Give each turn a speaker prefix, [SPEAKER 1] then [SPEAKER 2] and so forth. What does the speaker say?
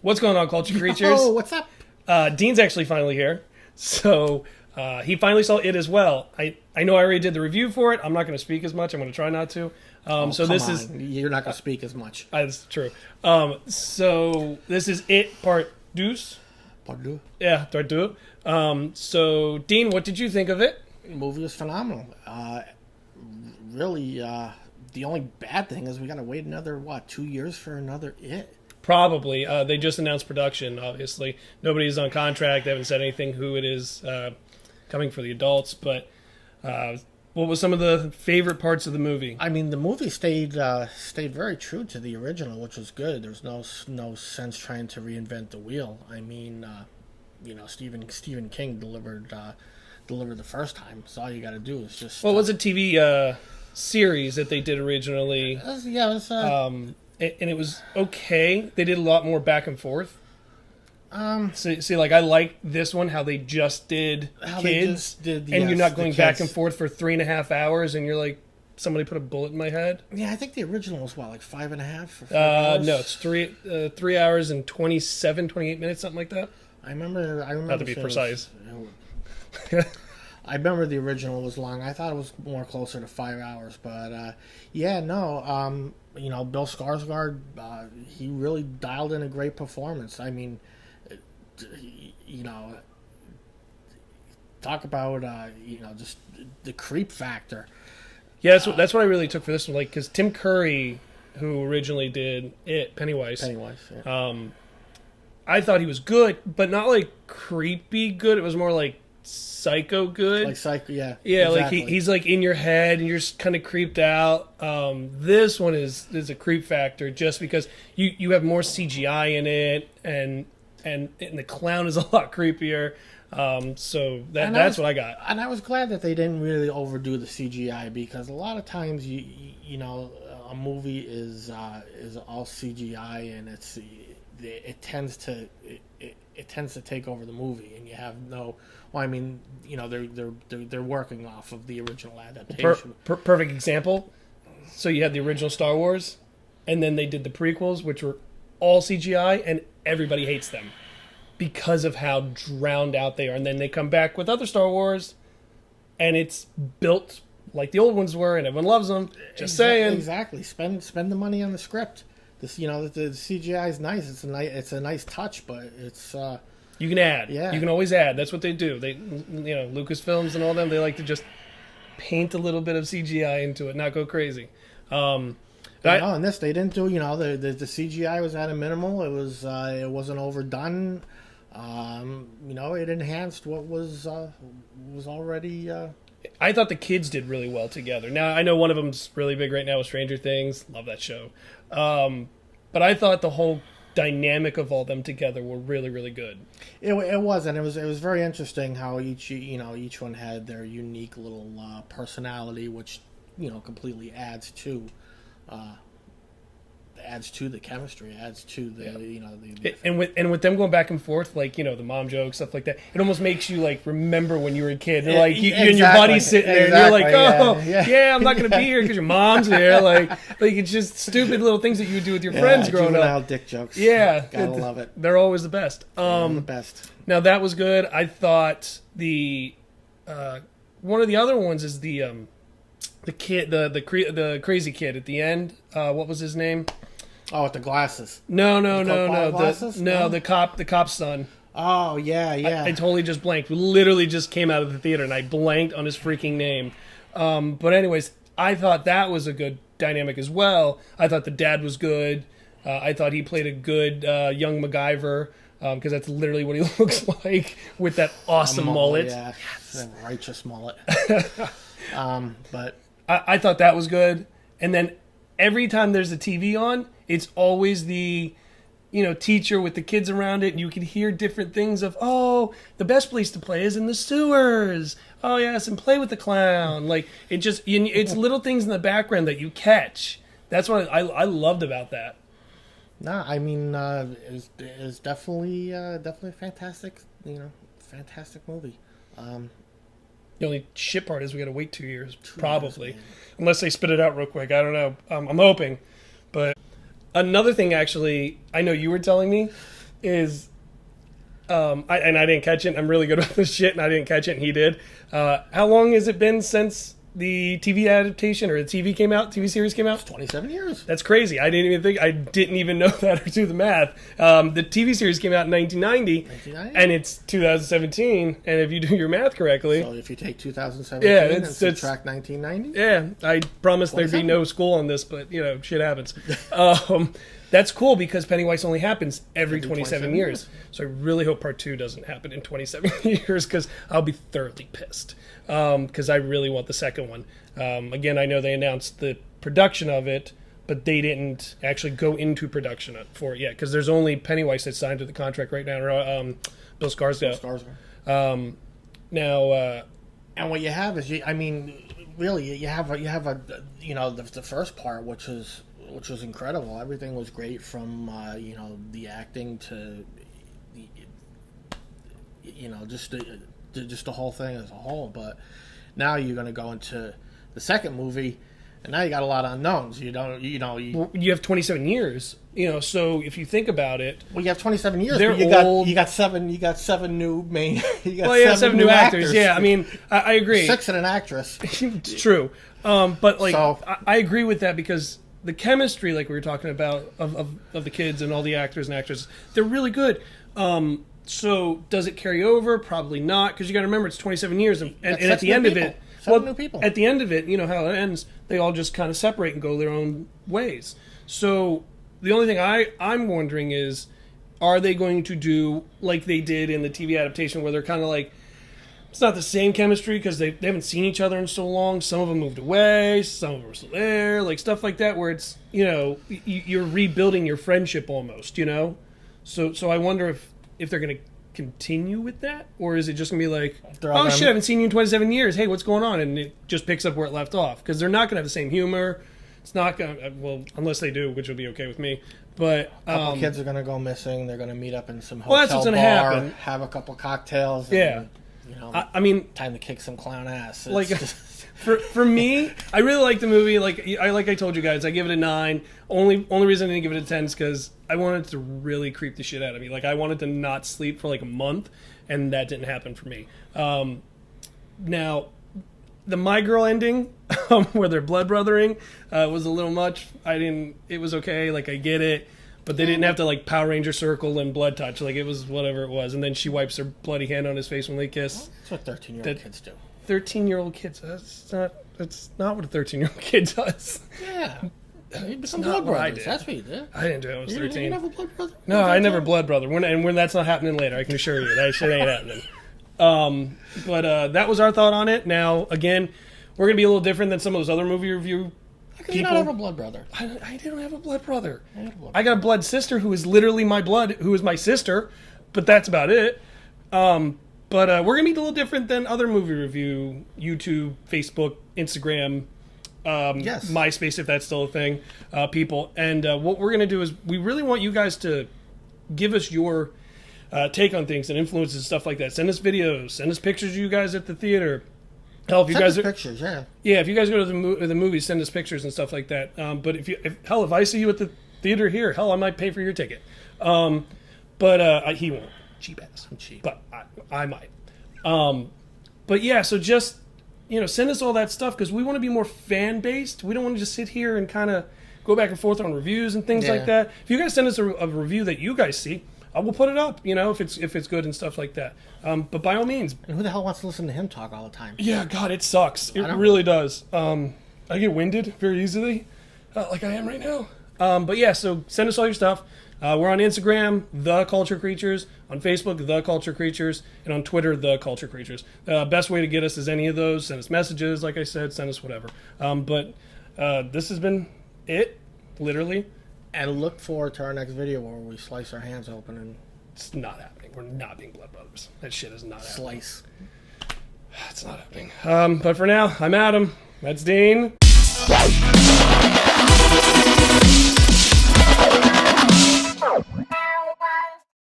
[SPEAKER 1] What's going on, Culture Creatures?
[SPEAKER 2] Oh, what's up?
[SPEAKER 1] Dean's actually finally here. So he finally saw it as well. I know I already did the review for it. I'm not going to speak as much. I'm going to try not to.
[SPEAKER 2] You're not going to speak as much.
[SPEAKER 1] That's true. So this is it, part deuce.
[SPEAKER 2] Part deux.
[SPEAKER 1] Yeah, part deux. So, Dean, what did you think of it?
[SPEAKER 2] The movie was phenomenal. Really, the only bad thing is we got to wait another, 2 years for another It?
[SPEAKER 1] Probably. They just announced production, obviously. Nobody's on contract. They haven't said anything who it is coming for the adults. But what was some of the favorite parts of the movie?
[SPEAKER 2] I mean, the movie stayed very true to the original, which was good. There's no sense trying to reinvent the wheel. I mean, Stephen King delivered the first time. So all you got to do is just.
[SPEAKER 1] Well, it was a TV series that they did originally.
[SPEAKER 2] It was.
[SPEAKER 1] And it was okay. They did a lot more back and forth. Like I like this one, how they just did kids, and you're not going back and forth for 3.5 hours, and you're like, somebody put a bullet in my head.
[SPEAKER 2] Yeah, I think the original was like 5.5 or hours?
[SPEAKER 1] No, it's 3 hours and 28 minutes, something like that.
[SPEAKER 2] I remember.
[SPEAKER 1] Not to be precise.
[SPEAKER 2] I remember the original was long. I thought it was more closer to 5 hours, but Bill Skarsgård, he really dialed in a great performance. I mean, talk about just the creep factor.
[SPEAKER 1] Yeah, that's what I really took for this one. Like, because Tim Curry, who originally did it, Pennywise.
[SPEAKER 2] Yeah.
[SPEAKER 1] I thought he was good, but not like creepy good. It was more like psycho good.
[SPEAKER 2] Like psycho, yeah.
[SPEAKER 1] Yeah,
[SPEAKER 2] exactly.
[SPEAKER 1] like he's like in your head and you're just kind of creeped out. This one is a creep factor just because you have more CGI in it and the clown is a lot creepier. So that's what I got.
[SPEAKER 2] And I was glad that they didn't really overdo the CGI, because a lot of times you know a movie is all CGI and it tends to take over the movie, and you have no. Well, I mean, they're working off of the original adaptation.
[SPEAKER 1] Perfect example. So you had the original Star Wars, and then they did the prequels, which were all CGI, and everybody hates them because of how drowned out they are. And then they come back with other Star Wars, and it's built like the old ones were, and everyone loves them. Just saying.
[SPEAKER 2] Exactly. Spend the money on the script. This, the CGI is nice. It's a nice touch, but it's.
[SPEAKER 1] You can add.
[SPEAKER 2] Yeah.
[SPEAKER 1] You can always add. That's what they do. They, Lucasfilms and all them, they like to just paint a little bit of CGI into it, not go crazy.
[SPEAKER 2] In this they didn't do. The CGI was at a minimal. It wasn't overdone. It enhanced what was already.
[SPEAKER 1] I thought the kids did really well together. Now I know one of them's really big right now with Stranger Things. Love that show. But I thought the whole dynamic of all them together were really, really good.
[SPEAKER 2] It was, and it was very interesting how each one had their unique little personality, which completely adds to the chemistry, adds to the
[SPEAKER 1] and with them going back and forth, like the mom jokes, stuff like that. It almost makes you like remember when you were a kid. And, like you and your buddy sitting there, and you're like, oh yeah, I'm not gonna be here because your mom's there. Like it's just stupid little things that you would do with your friends growing up.
[SPEAKER 2] Dick jokes.
[SPEAKER 1] Yeah,
[SPEAKER 2] gotta love it.
[SPEAKER 1] They're always the best.
[SPEAKER 2] The best.
[SPEAKER 1] Now that was good. I thought the one of the other ones is the kid, the crazy kid at the end. What was his name?
[SPEAKER 2] Oh, with the glasses.
[SPEAKER 1] No.
[SPEAKER 2] The
[SPEAKER 1] The cop's son.
[SPEAKER 2] Oh, yeah.
[SPEAKER 1] I totally just blanked. We literally just came out of the theater and I blanked on his freaking name. But anyways, I thought that was a good dynamic as well. I thought the dad was good. I thought he played a good young MacGyver, because that's literally what he looks like with that awesome mullet.
[SPEAKER 2] Yeah, that righteous mullet. But
[SPEAKER 1] I thought that was good. And then every time there's a TV on, it's always the teacher with the kids around it, and you can hear different things of, oh, the best place to play is in the sewers. Oh yes, and play with the clown. Like it's little things in the background that you catch. That's what I loved about that.
[SPEAKER 2] No, I mean it's definitely fantastic. Fantastic movie.
[SPEAKER 1] The only shit part is we got to wait 2 years, probably, unless they spit it out real quick. I don't know. I'm hoping, but. Another thing, actually, I know you were telling me is I didn't catch it. I'm really good with this shit, and I didn't catch it, and he did. How long has it been since the TV adaptation or the TV series came out?
[SPEAKER 2] 27 years.
[SPEAKER 1] That's crazy. I didn't even know that or do the math. The TV series came out in 1990, and it's 2017. And if you do your math correctly,
[SPEAKER 2] So if you take 2017 and subtract 1990,
[SPEAKER 1] yeah, I promised there'd be
[SPEAKER 2] 27.
[SPEAKER 1] no school on this, but shit happens. That's cool because Pennywise only happens every 27 years. So I really hope part 2 doesn't happen in 27 years because I'll be thoroughly pissed. Because I really want the second one. Again, I know they announced the production of it, but they didn't actually go into production for it yet because there's only Pennywise that's signed to the contract right now. Bill Skarsgård.
[SPEAKER 2] And what you have is, really, you have the first part, which was incredible. Everything was great from the acting to just the whole thing as a whole. But now you're going to go into the second movie, and now you got a lot of unknowns. You
[SPEAKER 1] have 27 years. So if you think about it,
[SPEAKER 2] well, you have 27 years.
[SPEAKER 1] They're
[SPEAKER 2] But
[SPEAKER 1] old.
[SPEAKER 2] You got seven new main.
[SPEAKER 1] Seven new actors. Yeah, I mean, I agree.
[SPEAKER 2] 6 and an actress.
[SPEAKER 1] It's true. But I agree with that because the chemistry, like we were talking about, of the kids and all the actors and actresses, they're really good. So does it carry over? Probably not, because you got to remember it's 27 years, and at the end of it,
[SPEAKER 2] new people.
[SPEAKER 1] At the end of it, you know how it ends. They all just kind of separate and go their own ways. So the only thing I'm wondering is, are they going to do like they did in the TV adaptation, where they're kind of like, it's not the same chemistry because they haven't seen each other in so long. Some of them moved away, some of them are still there, like stuff like that, where it's you're rebuilding your friendship almost, So I wonder if they're going to continue with that, or is it just going to be like, oh shit, I haven't seen you in 27 years. Hey, what's going on? And it just picks up where it left off, because they're not going to have the same humor. It's not going to, well, unless they do, which would be okay with me. But
[SPEAKER 2] a couple kids are going to go missing. They're going to meet up in some hotel
[SPEAKER 1] that's what's
[SPEAKER 2] bar,
[SPEAKER 1] gonna happen.
[SPEAKER 2] Have a couple cocktails.
[SPEAKER 1] Yeah.
[SPEAKER 2] And,
[SPEAKER 1] I mean,
[SPEAKER 2] time to kick some clown ass. It's
[SPEAKER 1] like
[SPEAKER 2] just,
[SPEAKER 1] for me, I really like the movie. Like I told you guys, I give it a 9. Only reason I didn't give it a 10 is because I wanted it to really creep the shit out of me. Like I wanted to not sleep for like a month, and that didn't happen for me. Now, the My Girl ending, where they're blood brothering, was a little much. It was okay. Like I get it. But they didn't have to like Power Ranger circle and blood touch. Like it was whatever it was. And then she wipes her bloody hand on his face when they kiss.
[SPEAKER 2] That's what 13-year-old kids do.
[SPEAKER 1] 13-year-old kids. That's not what a 13-year-old kid does.
[SPEAKER 2] Yeah. You become
[SPEAKER 1] not
[SPEAKER 2] blood
[SPEAKER 1] what I
[SPEAKER 2] brothers.
[SPEAKER 1] did.
[SPEAKER 2] That's what you did.
[SPEAKER 1] I didn't do it. I was 13.
[SPEAKER 2] You never blood brother?
[SPEAKER 1] No, I never blood brother. When that's not happening later, I can assure you. That shit ain't happening. But that was our thought on it. Now, again, we're going to be a little different than some of those other movie review people.
[SPEAKER 2] You don't have a blood brother.
[SPEAKER 1] I didn't have a blood brother. I got a blood sister who is literally my blood, who is my sister, but that's about it. But we're going to be a little different than other movie review, YouTube, Facebook, Instagram,
[SPEAKER 2] Yes.
[SPEAKER 1] MySpace, if that's still a thing, people. And what we're going to do is we really want you guys to give us your take on things and influences and stuff like that. Send us videos. Send us pictures of you guys at the theater. Hell, if you guys
[SPEAKER 2] pictures, yeah.
[SPEAKER 1] Yeah, if you guys go to the movies, send us pictures and stuff like that. But if I see you at the theater here, hell, I might pay for your ticket. But he won't. Cheap ass. I'm cheap. But I might. But yeah, so just send us all that stuff because we want to be more fan based. We don't want to just sit here and kind of go back and forth on reviews and things like that. If you guys send us a review that you guys see, we'll put it up. If it's good and stuff like that. But by all means.
[SPEAKER 2] And who the hell wants to listen to him talk all the time?
[SPEAKER 1] Yeah, God, it sucks. It really does. I get winded very easily, like I am right now. But yeah, so send us all your stuff. We're on Instagram, The Culture Creatures, on Facebook, The Culture Creatures, and on Twitter, The Culture Creatures. Best way to get us is any of those. Send us messages, like I said, send us whatever. But this has been it, literally.
[SPEAKER 2] And look forward to our next video where we slice our hands open and
[SPEAKER 1] It's not happening. We're not being blood brothers. That shit is not happening.
[SPEAKER 2] slice.
[SPEAKER 1] It's not happening. But for now, I'm Adam. That's Dean.